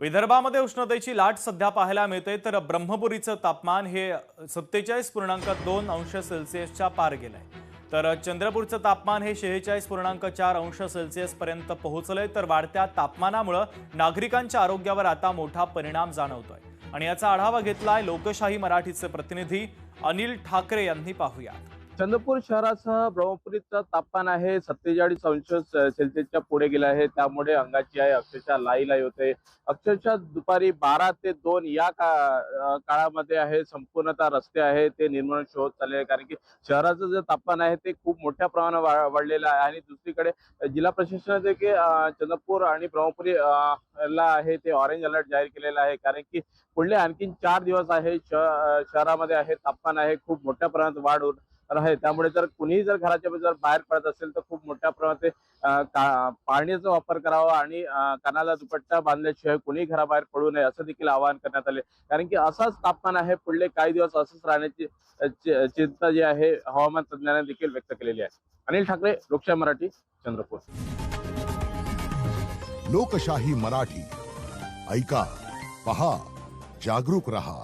विदर्भामध्ये उष्णतेची लाट सध्या पाहायला मिळते, तर ब्रह्मपुरीचं तापमान हे 47.2 अंश सेल्सिअसच्या पार गेलंय। तर चंद्रपूरचं तापमान हे 46.4 अंश सेल्सिअस पर्यंत पोहोचलंय। तर वाढत्या तापमानामुळे नागरिकांच्या आरोग्यावर आता मोठा परिणाम जाणवतोय आणि याचा आढावा घेतलाय लोकशाही मराठीचे प्रतिनिधी अनिल ठाकरे यांनी। पाहूया। चंद्रपूर शहरासह ब्रह्मपुरीचं तापमान आहे 47 अंश सेल्सिअसच्या पुढे गेलं आहे। त्यामुळे अंगाची आहे अक्षरशः लाई होते। अक्षरशः दुपारी 12 ते 2 या काळामध्ये आहे संपूर्णतः रस्ते आहे ते निर्मनुष्य होत चालले आहे, कारण की शहराचं जे तापमान आहे ते खूप मोठ्या प्रमाणात वाढलेलं आहे। आणि दुसरीकडे जिल्हा प्रशासनाने देखील चंद्रपूर आणि ब्रह्मपुरी ला आहे ते ऑरेंज अलर्ट जाहीर केलेला आहे, कारण की पुढले आणखीन 4 दिवस आहे शहरामध्ये आहे तापमान आहे खूप मोठ्या प्रमाणात वाढ होत आहे। त्यामुळे जर कुणीही जर घराच्या बाहेर पडत असेल तर खूप मोठ्या प्रमाणात पाण्याचा वापर करावा आणि कानाला दुपट्टा बांधल्याशिवाय कुणीही घराबाहेर पडू नये असं देखील आवाहन करण्यात आले, कारण की असाच तापमान आहे पुढले काही दिवस असंच राहण्याची चिंता जी आहे हवामान तज्ञांनी देखील व्यक्त केलेली आहे। अनिल ठाकरे, लोकशाही मराठी, चंद्रपूर। लोकशाही मराठी ऐका, पहा, जागरूक रहा।